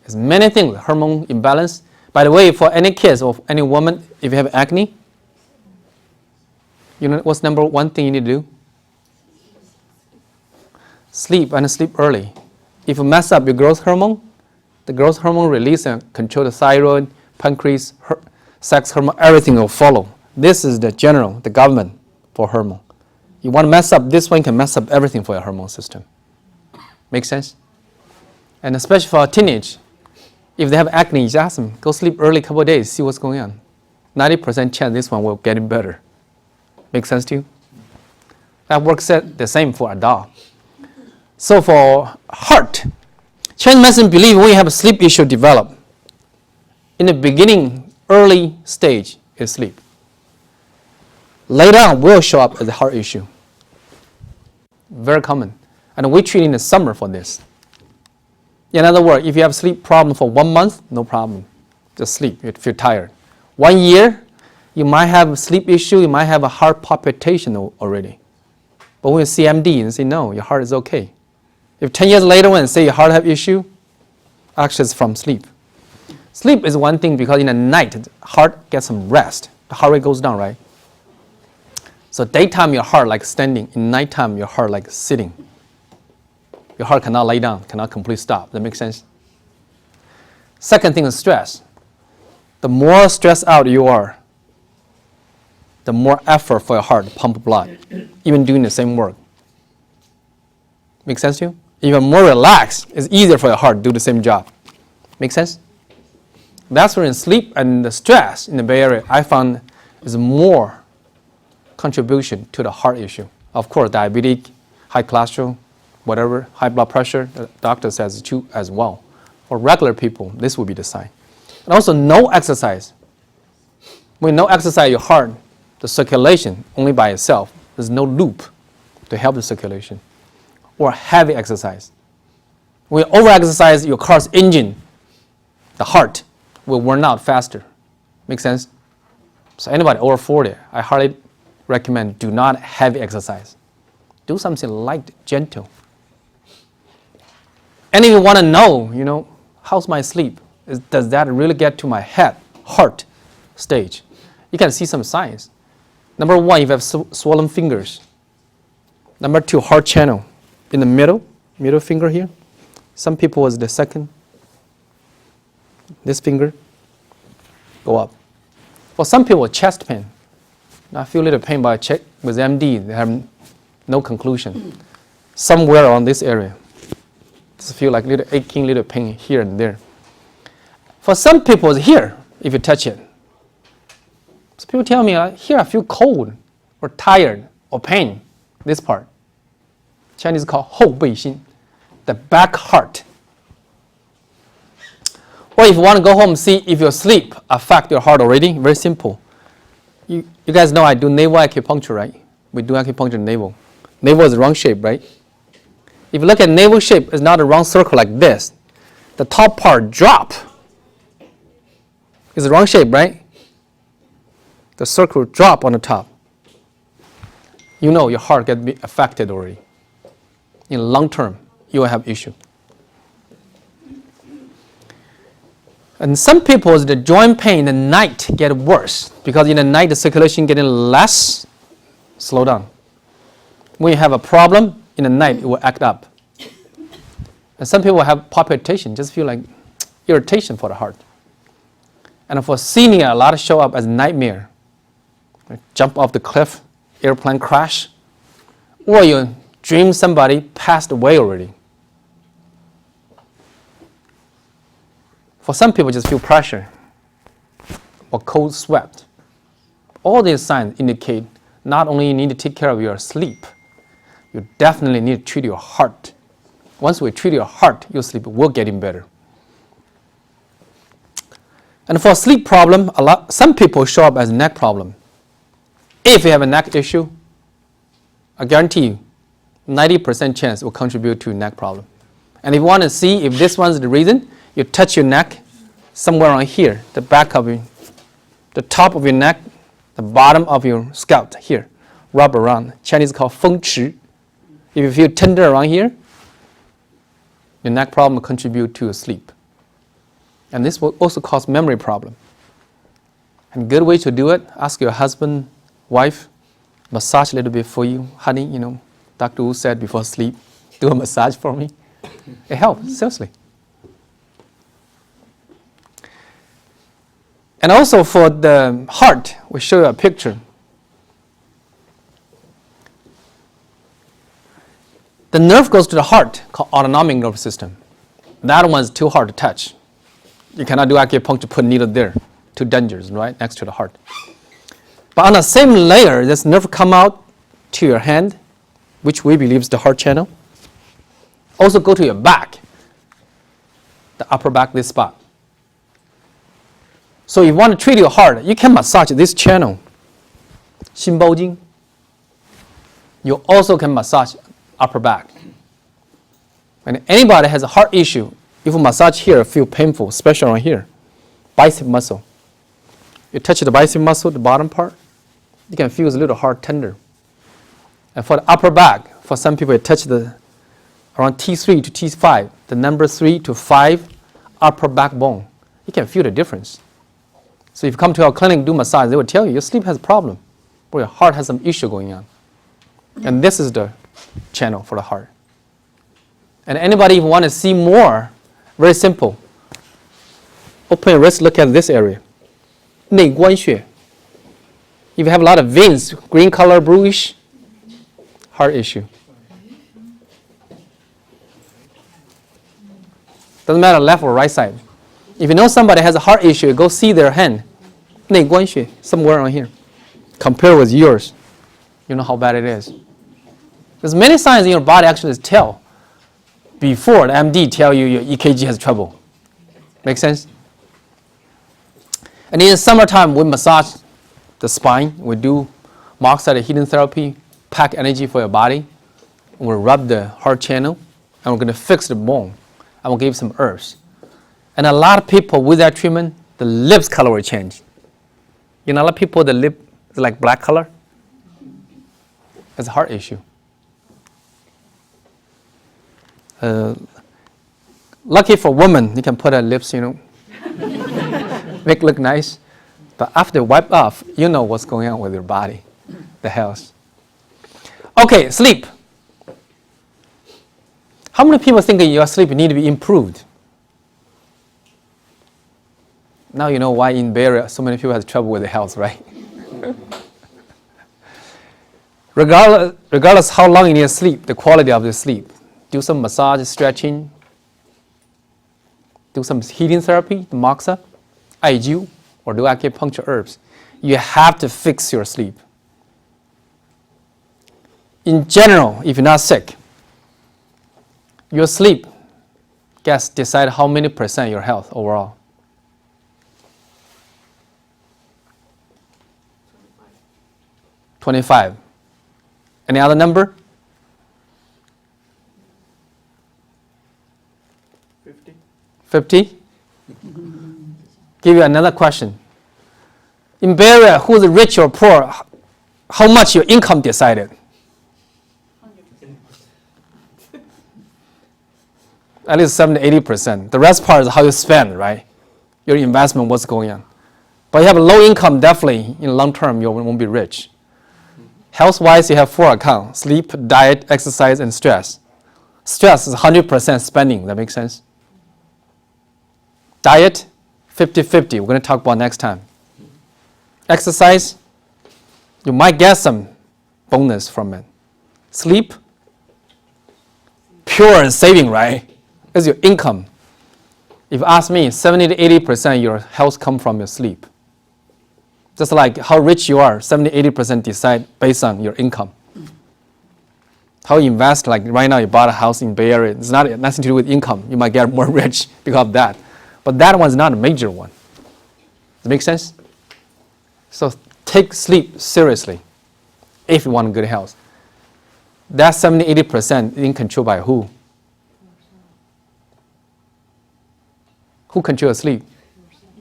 [SPEAKER 1] There's many things, hormone imbalance. By the way, for any kids or any woman, if you have acne, what's number one thing you need to do? Sleep and sleep early. If you mess up your growth hormone, the growth hormone release and control the thyroid, pancreas, sex hormone, everything will follow. This is the government for hormone. You want to mess up this one, can mess up everything for your hormone system. Make sense? And especially for a teenage, if they have acne, just ask them, go sleep early a couple of days, see what's going on. 90% chance this one will get better. Make sense to you? That works the same for adult. So for heart, Chinese medicine believe when you have a sleep issue develop, in the beginning, early stage is sleep. Later on will show up as a heart issue. Very common. And we treat in the summer for this. In other words, if you have sleep problem for 1 month, no problem. Just sleep, you feel tired. 1 year, you might have a sleep issue, you might have a heart palpitation already. But when you see MD and say, no, your heart is okay. If 10 years later when you say your heart have issue, actually it's from sleep. Sleep is one thing because in the night, the heart gets some rest. The heart rate goes down, right? So daytime your heart like standing, in nighttime your heart like sitting. Your heart cannot lay down, cannot completely stop. That makes sense? Second thing is stress. The more stressed out you are, the more effort for your heart to pump blood, even doing the same work. Make sense to you? If you're more relaxed, it's easier for your heart to do the same job. Make sense? That's where in sleep and the stress in the Bay Area, I found is more contribution to the heart issue. Of course, diabetic, high cholesterol, whatever, high blood pressure, the doctor says too as well. For regular people, this will be the sign. And also no exercise. When no exercise, your heart, the circulation only by itself, there's no loop to help the circulation. Or heavy exercise. When you over-exercise your car's engine, the heart will worn out faster. Make sense? So anybody over 40, I hardly recommend do not heavy exercise. Do something light, gentle. And if you want to know, how's my sleep? Does that really get to my head, heart stage? You can see some signs. Number one, if you have swollen fingers. Number two, heart channel in the middle finger here. Some people is the second. This finger go up. For some people, chest pain. I feel a little pain, but I check with MD, they have no conclusion. Somewhere around this area. Just feel like little aching, little pain here and there. For some people, it's here, if you touch it. So people tell me, here I feel cold, or tired, or pain, this part. Chinese call 后背心, the back heart. Or if you want to go home, see if your sleep affect your heart already, very simple. You guys know I do navel acupuncture, right? We do acupuncture navel. Navel is wrong shape, right? If you look at navel shape, it's not a round circle like this. The top part drop. It's a round shape, right? The circle drop on the top. You know your heart can be affected already. In long term, you will have issue. And some people, the joint pain in the night get worse because in the night the circulation getting less. Slow down. When you have a problem in the night, it will act up. And some people have palpitation, just feel like irritation for the heart. And for senior, a lot of show up as nightmare. Jump off the cliff, airplane crash, or you dream somebody passed away already. For some people, just feel pressure or cold sweat. All these signs indicate not only you need to take care of your sleep, you definitely need to treat your heart. Once we treat your heart, your sleep will get better. And for sleep problem, some people show up as neck problem. If you have a neck issue, I guarantee you, 90% chance will contribute to neck problem. And if you want to see if this one's the reason, you touch your neck somewhere on here, the back of you, the top of your neck, the bottom of your scalp here, rub around. Chinese called feng qi. If you feel tender around here, your neck problem will contribute to your sleep. And this will also cause memory problem. And good way to do it, ask your husband, wife, massage a little bit for you. Honey, you know, Dr. Wu said before sleep, do a massage for me. It helps, seriously. And also for the heart, we show you a picture. The nerve goes to the heart, called autonomic nervous system. That one's too hard to touch. You cannot do acupuncture, put a needle there. Too dangerous, right? Next to the heart. But on the same layer, this nerve come out to your hand, which we believe is the heart channel. Also go to your back, the upper back, this spot. So if you want to treat your heart, you can massage this channel, 心包经. You also can massage upper back. When anybody has a heart issue, if you massage here, feel painful, especially on here, bicep muscle. You touch the bicep muscle, the bottom part, you can feel it's a little heart tender. And for the upper back, for some people, you touch the around T3 to T5, the number 3 to 5 upper backbone. You can feel the difference. So if you come to our clinic, do massage, they will tell you your sleep has a problem, or your heart has some issue going on. And this is the channel for the heart. And anybody who want to see more, very simple. Open your wrist, look at this area. 内关穴. If you have a lot of veins, green color, bluish, heart issue. Doesn't matter left or right side. If you know somebody has a heart issue, go see their hand. 内关穴, somewhere on here. Compare with yours. You know how bad it is. There's many signs in your body actually tell before the MD tell you your EKG has trouble. Make sense? And in the summertime, we massage the spine. We do monoxide heating therapy, pack energy for your body. We'll rub the heart channel, and we're going to fix the bone. And we'll give some herbs. And a lot of people with that treatment, the lips color will change. You know, a lot of people, the lip is like black color. It's a heart issue. Lucky for women, you can put her lips, you know, make it look nice. But after wipe off, you know what's going on with your body, the health. Okay, sleep. How many people think your sleep need to be improved? Now you know why in Bay Area so many people have trouble with their health, right? Regardless how long you need to sleep, the quality of the sleep. Do some massage, stretching. Do some heating therapy, the moxa, IGU, or do acupuncture herbs. You have to fix your sleep. In general, if you're not sick, your sleep gets decide how many % your health overall. 25. Any other number? 50? Give you another question. In Bay Area, who's rich or poor, how much your income decided? At least 70-80%. The rest part is how you spend, right? Your investment, what's going on. But you have a low income, definitely, in long term, you won't be rich. Health-wise, you have 4 accounts: sleep, diet, exercise, and stress. Stress is 100% spending. That makes sense? Diet, 50-50. We're going to talk about next time. Exercise, you might get some bonus from it. Sleep, pure and saving, right? Is your income. If you ask me, 70-80% of your health comes from your sleep. Just like how rich you are, 70-80% decide based on your income. How you invest, like right now you bought a house in Bay Area, it's nothing to do with income. You might get more rich because of that. But that one's not a major one. Does it make sense? So take sleep seriously if you want good health. That 70-80% in control by who? Who controls sleep?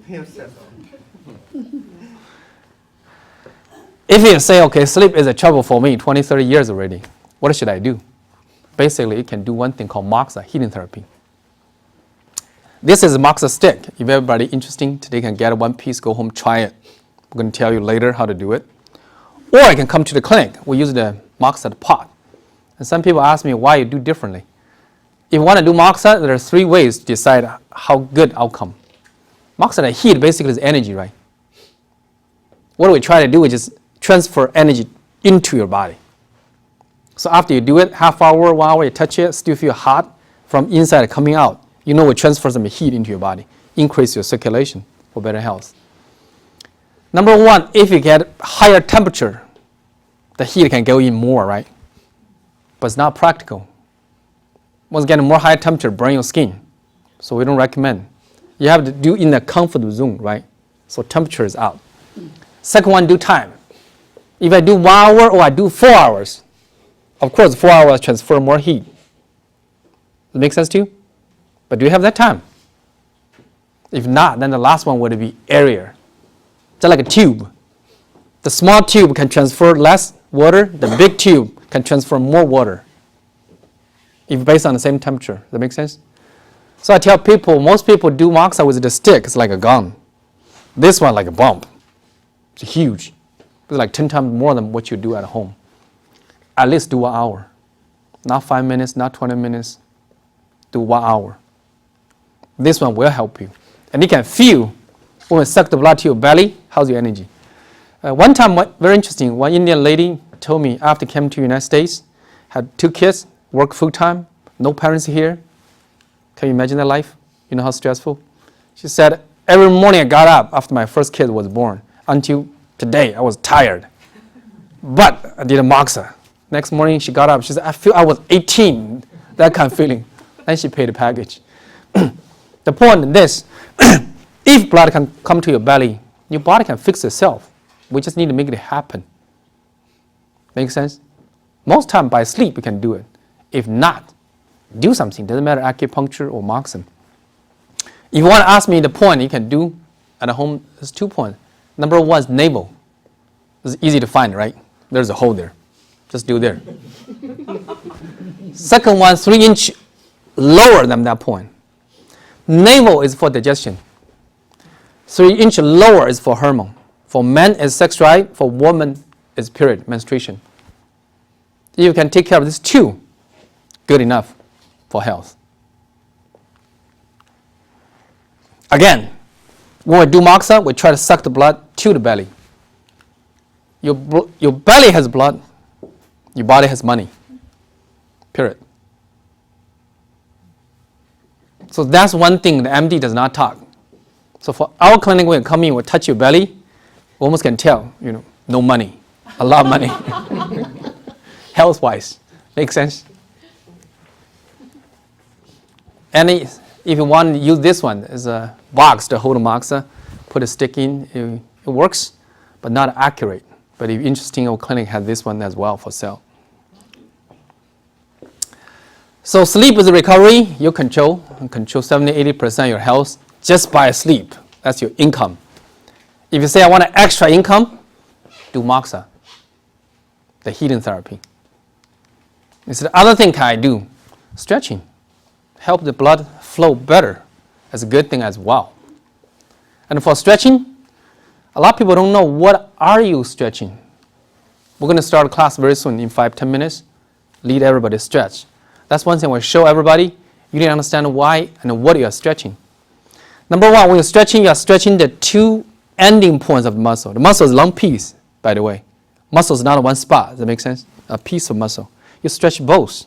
[SPEAKER 2] Yourself.
[SPEAKER 1] If you say, okay, sleep is a trouble for me 20-30 years already, what should I do? Basically, you can do one thing called moxa, heating therapy. This is a moxa stick. If everybody interested, today can get one piece, go home, try it. I'm going to tell you later how to do it. Or I can come to the clinic. We use the moxa pot. And some people ask me why you do differently. If you want to do moxa, there are 3 ways to decide how good outcome. Moxa, the heat basically is energy, right? What we try to do is just transfer energy into your body. So after you do it, half hour, 1 hour, you touch it, still feel hot from inside coming out. You know it transfers some heat into your body, increase your circulation for better health. Number 1, if you get higher temperature, the heat can go in more, right? But it's not practical. Once getting more high temperature, burn your skin. So we don't recommend. You have to do in the comfort zone, right? So temperature is out. Second one, do time. If I do 1 hour or I do 4 hours, of course 4 hours transfer more heat. Does it make sense to you? But do you have that time? If not, then the last one would be area. Just like a tube. The small tube can transfer less water. The big tube can transfer more water. If based on the same temperature. Does that make sense? So I tell people, most people do moxa with the stick. It's like a gun. This one like a bomb. It's huge. It's like 10 times more than what you do at home. At least do 1 hour. Not 5 minutes, not 20 minutes. Do 1 hour. This one will help you. And you can feel when we suck the blood to your belly, how's your energy. One time, very interesting, one Indian lady told me after came to the United States, had 2 kids, work full time, no parents here. Can you imagine that life? You know how stressful? She said, every morning I got up after my first kid was born. Until today, I was tired. But I did a moxa. Next morning she got up, she said, I feel I was 18. That kind of feeling. And she paid the package. The point is this, if blood can come to your belly, your body can fix itself. We just need to make it happen. Make sense? Most time by sleep you can do it. If not, do something. Doesn't matter acupuncture or moxa. If you want to ask me the point you can do at home, there's 2 points. Number 1 is navel. It's easy to find, right? There's a hole there. Just do there. Second one, 3 inch lower than that point. Navel is for digestion. 3 inch lower is for hormone. For men is sex drive. For women is period, menstruation. If you can take care of these 2, good enough for health. Again, when we do moxa, we try to suck the blood to the belly. Your belly has blood, your body has money. Period. So that's one thing the MD does not talk. So for our clinic, when you come in, we touch your belly, we almost can tell, no money, a lot of money. Health-wise, makes sense? And if you want to use this one as a box to hold a moxa, put a stick in, it works, but not accurate. But if you're interested, our clinic has this one as well for sale. So sleep is recovery, you control. and control 70-80% of your health just by sleep. That's your income. If you say, I want an extra income, do moxa, the healing therapy. It's the other thing can I do? Stretching. Help the blood flow better. That's a good thing as well. And for stretching, a lot of people don't know what are you stretching. We're going to start a class very soon in 5-10 minutes. Lead everybody stretch. That's one thing we'll show everybody. You need to understand why and what you are stretching. Number one, when you're stretching the two ending points of the muscle. The muscle is a long piece, by the way. Muscle is not one spot. Does that make sense? A piece of muscle. You stretch both.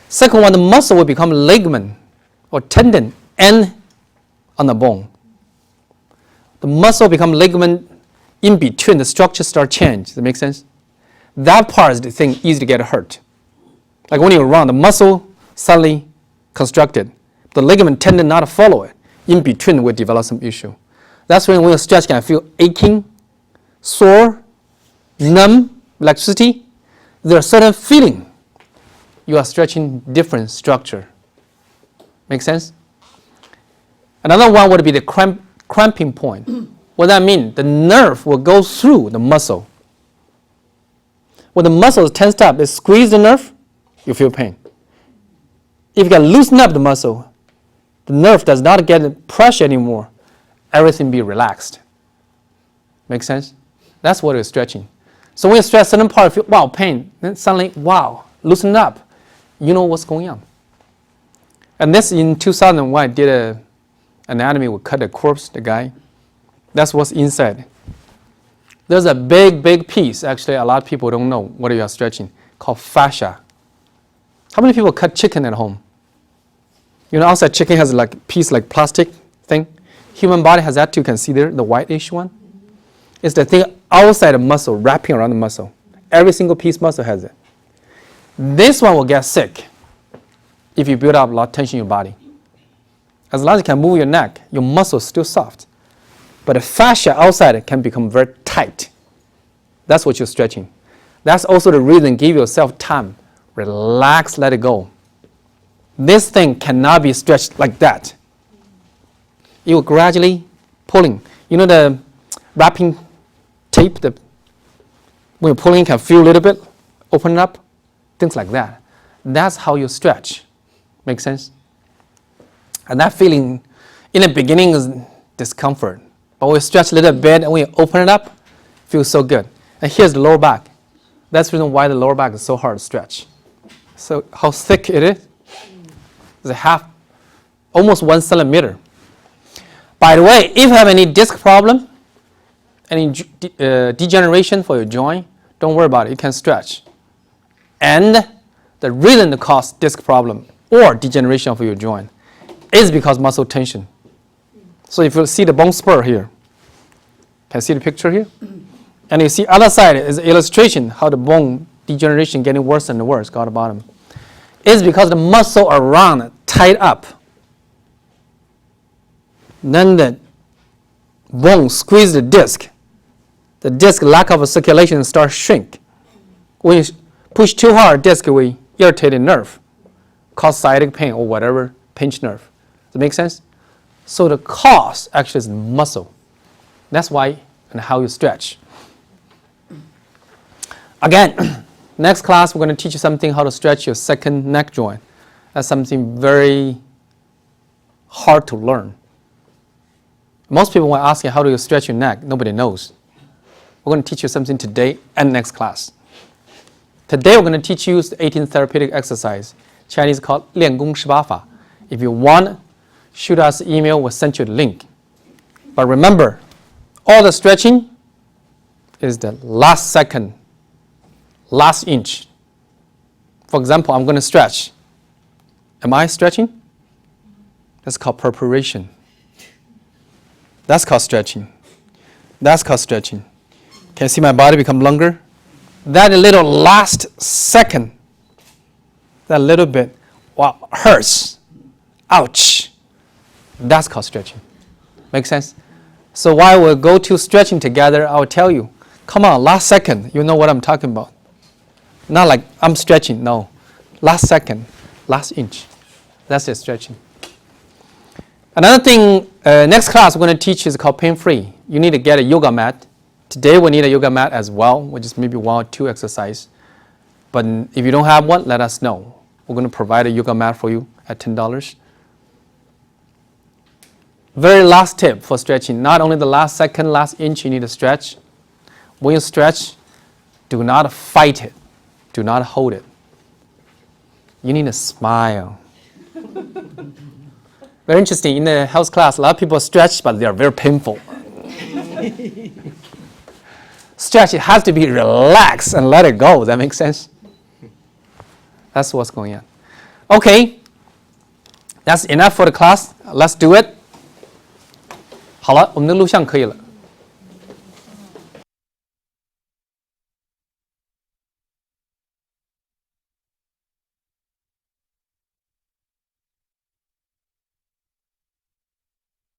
[SPEAKER 1] Second one, the muscle will become ligament or tendon and on the bone. The muscle become ligament in between, the structure start change. Does that make sense? That part is the thing easy to get hurt. Like when you run, the muscle suddenly constructed. The ligament tendon not to follow it. In between will develop some issue. That's when you stretch can feel aching, sore, numb, electricity. There are certain feeling. You are stretching different structure. Make sense? Another one would be the cramping point. What that means? The nerve will go through the muscle. When the muscle is tensed up, it squeezes the nerve, you feel pain. If you can loosen up the muscle, the nerve does not get pressure anymore. Everything be relaxed. Make sense? That's what you're stretching. So when you stretch certain part, you feel, wow, pain. Then suddenly, wow, loosen up. You know what's going on. And this in 2001, I did an anatomy. We cut the corpse, the guy. That's what's inside. There's a big piece. Actually, a lot of people don't know what you are stretching, called fascia. How many people cut chicken at home? You know, outside chicken has like a piece like plastic thing. Human body has that too. You can see there, the whitish one. It's the thing outside the muscle, wrapping around the muscle. Every single piece muscle has it. This one will get sick if you build up a lot of tension in your body. As long as you can move your neck, your muscle is still soft. But the fascia outside can become very tight. That's what you're stretching. That's also the reason, give yourself time. Relax, let it go. This thing cannot be stretched like that. You gradually pulling. You know the wrapping tape, when you're pulling, you can feel a little bit, open up, things like that. That's how you stretch. Make sense? And that feeling in the beginning is discomfort. But when you stretch a little bit and when you open it up, it feels so good. And here's the lower back. That's the reason why the lower back is so hard to stretch. So how thick it is? It's almost 1 centimeter. By the way, if you have any disc problem, any degeneration for your joint, don't worry about it. You can stretch. And the reason to cause disc problem or degeneration for your joint is because muscle tension. So if you see the bone spur here, can you see the picture here? And you see other side is an illustration how the bone degeneration getting worse and worse, got the bottom. It's because the muscle around tied up. Then the bone squeeze the disc. The disc lack of circulation starts shrink. When you push too hard, disc will irritate the nerve, cause sciatic pain or whatever, pinch nerve. Does that make sense? So the cause actually is muscle. That's why and how you stretch. Again, next class we're going to teach you something how to stretch your second neck joint. That's something very hard to learn. Most people want to ask you how do you stretch your neck. Nobody knows. We're going to teach you something today and next class. Today we're going to teach you the 18 therapeutic exercise. Chinese called 练功18法. If you want, shoot us an email. We'll send you the link. But remember, all the stretching is the last second, last inch. For example, I'm going to stretch. Am I stretching? That's called preparation. That's called stretching. That's called stretching. Can you see my body become longer? That little last second, that little bit, wow, hurts. Ouch. That's called stretching. Make sense? So while we'll go to stretching together, I'll tell you, come on, last second, you know what I'm talking about. Not like I'm stretching, no. Last second, last inch. That's it, stretching. Another thing, next class we're going to teach is called pain-free. You need to get a yoga mat. Today we need a yoga mat as well, which is maybe 1 or 2 exercises. But if you don't have one, let us know. We're going to provide a yoga mat for you at $10. Very last tip for stretching. Not only the last second, last inch you need to stretch. When you stretch, do not fight it. Do not hold it. You need to smile. Very interesting. In the health class, a lot of people stretch, but they are very painful. Stretch, it has to be relaxed and let it go. Does that make sense? That's what's going on. Okay. That's enough for the class. Let's do it. 好了，我们的录像可以了。